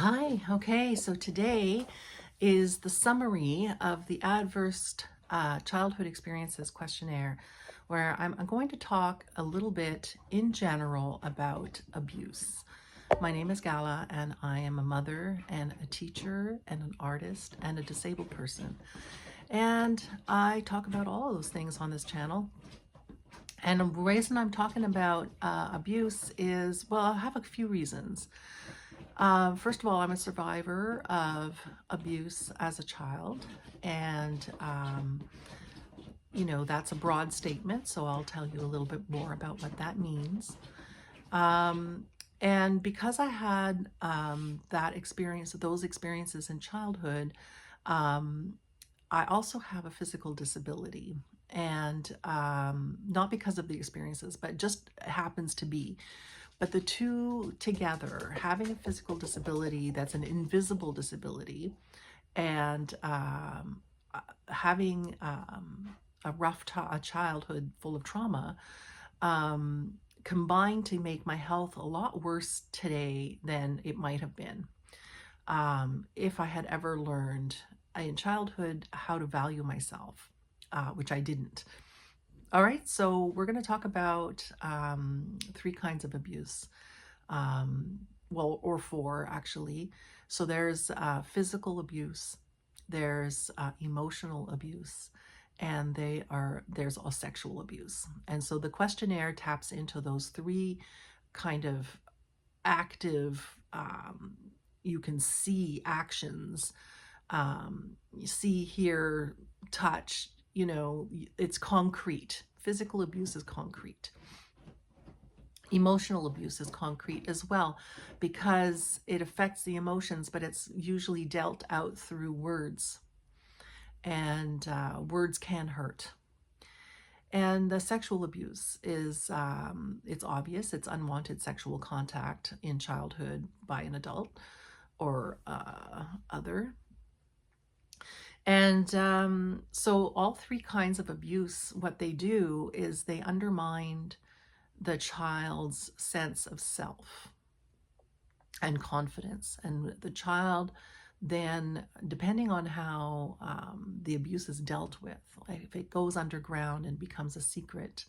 Hi, okay, so today is the summary of the Adverse Childhood Experiences questionnaire, where I'm going to talk a little bit in general about abuse. My name is Gala, and I am a mother and a teacher and an artist and a disabled person. And I talk about all of those things on this channel. And the reason I'm talking about abuse is, well, I have a few reasons. First of all, I'm a survivor of abuse as a child, and that's a broad statement, so I'll tell you a little bit more about what that means. And because I had those experiences in childhood, um, I also have a physical disability, and not because of the experiences, but just happens to be. But the two together, having a physical disability that's an invisible disability, and having a childhood full of trauma, combined to make my health a lot worse today than it might have been if I had ever learned in childhood how to value myself, which I didn't. All right, so we're going to talk about three kinds of abuse. Or four actually. So there's physical abuse, there's emotional abuse, and there's all sexual abuse. And so the questionnaire taps into those three kind of active, you can see actions, you see, hear, touch, it's concrete. Physical abuse is concrete. Emotional abuse is concrete as well because it affects the emotions, but it's usually dealt out through words, and words can hurt. And the sexual abuse is, it's obvious, it's unwanted sexual contact in childhood by an adult or other. And so all three kinds of abuse, what they do is they undermine the child's sense of self and confidence. And the child then, depending on how the abuse is dealt with, like if it goes underground and becomes a secret,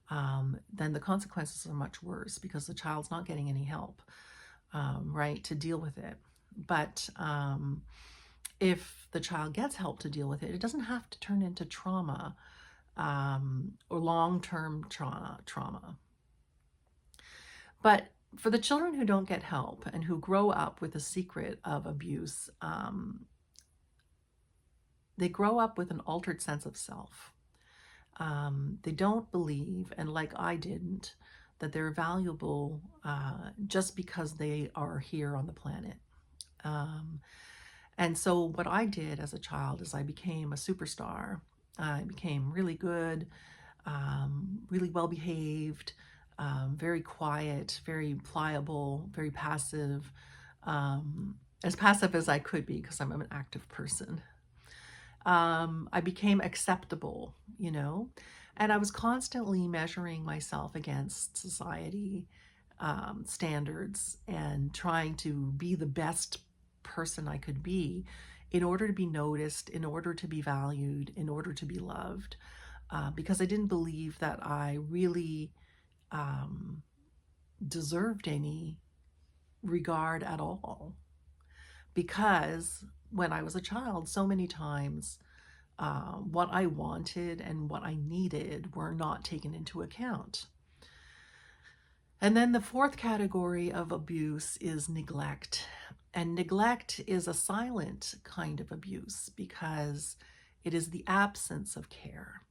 then the consequences are much worse because the child's not getting any help, right, to deal with it. But if the child gets help to deal with it, it doesn't have to turn into trauma or long-term trauma. But for the children who don't get help and who grow up with a secret of abuse, they grow up with an altered sense of self. They don't believe, and like I didn't, that they're valuable just because they are here on the planet. And so what I did as a child is I became a superstar. I became really good, really well behaved, very quiet, very pliable, very passive, as passive as I could be because I'm an active person. I became acceptable, and I was constantly measuring myself against society standards and trying to be the best person I could be in order to be noticed, in order to be valued, in order to be loved, because I didn't believe that I really deserved any regard at all. Because when I was a child, so many times what I wanted and what I needed were not taken into account. And then the fourth category of abuse is neglect. And neglect is a silent kind of abuse because it is the absence of care.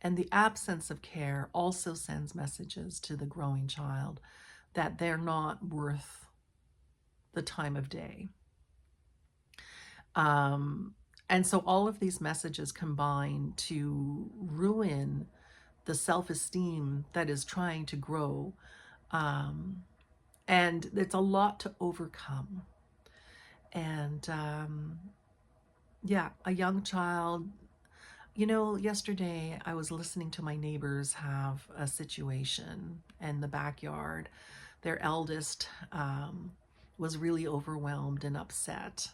And the absence of care also sends messages to the growing child that they're not worth the time of day. And so all of these messages combine to ruin the self-esteem that is trying to grow. And it's a lot to overcome. And yeah, a young child, yesterday I was listening to my neighbors have a situation in the backyard. Their eldest was really overwhelmed and upset.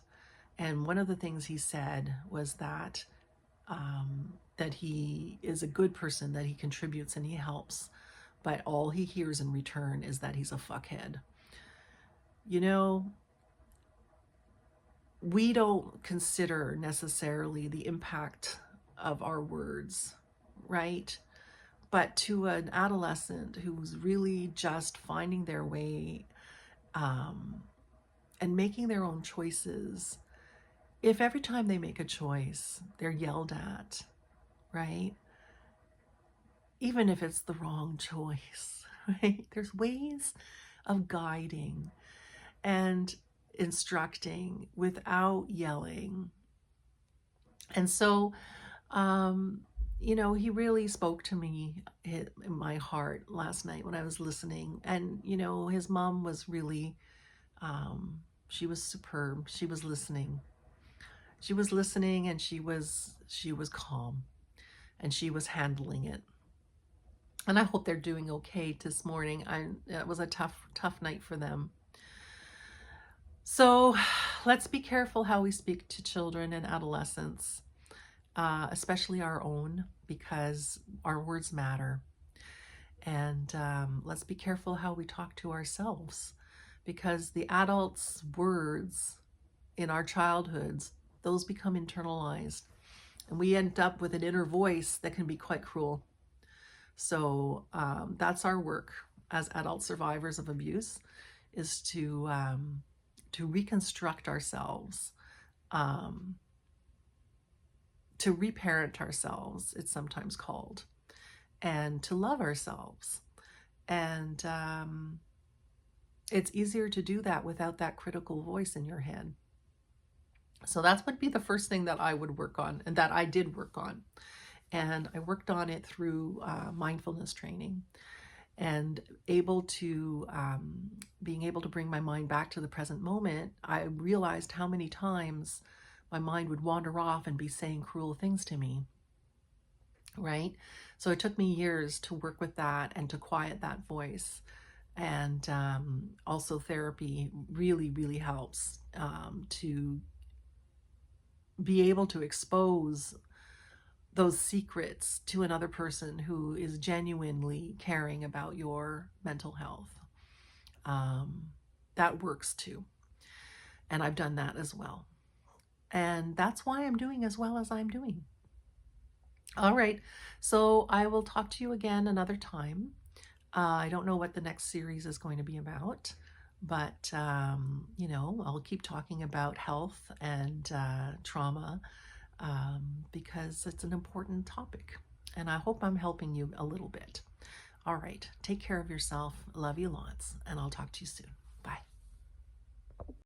And one of the things he said was that he is a good person, that he contributes and he helps, but all he hears in return is that he's a fuckhead. You know, we don't consider necessarily the impact of our words, right? But to an adolescent who's really just finding their way and making their own choices, if every time they make a choice, they're yelled at, right? Even if it's the wrong choice, right? There's ways of guiding and instructing without yelling. And so, he really spoke to me in my heart last night when I was listening. And, his mom was really, she was superb. She was listening. She was listening, and she was calm, and she was handling it. And I hope they're doing okay this morning. It was a tough night for them. So let's be careful how we speak to children and adolescents, especially our own, because our words matter. And let's be careful how we talk to ourselves, because the adults' words in our childhoods, those become internalized. And we end up with an inner voice that can be quite cruel. So that's our work as adult survivors of abuse, is to reconstruct ourselves, to reparent ourselves, it's sometimes called, and to love ourselves. And it's easier to do that without that critical voice in your head. So that would be the first thing that I would work on, and that I did work on. And I worked on it through mindfulness training, and being able to bring my mind back to the present moment. I realized how many times my mind would wander off and be saying cruel things to me, right? So it took me years to work with that and to quiet that voice. And also therapy really, really helps to be able to expose those secrets to another person who is genuinely caring about your mental health. That works too. And I've done that as well. And that's why I'm doing as well as I'm doing. All right. So I will talk to you again another time. I don't know what the next series is going to be about, but, I'll keep talking about health and trauma, because it's an important topic, and I hope I'm helping you a little bit. All right, take care of yourself. Love you lots, and I'll talk to you soon.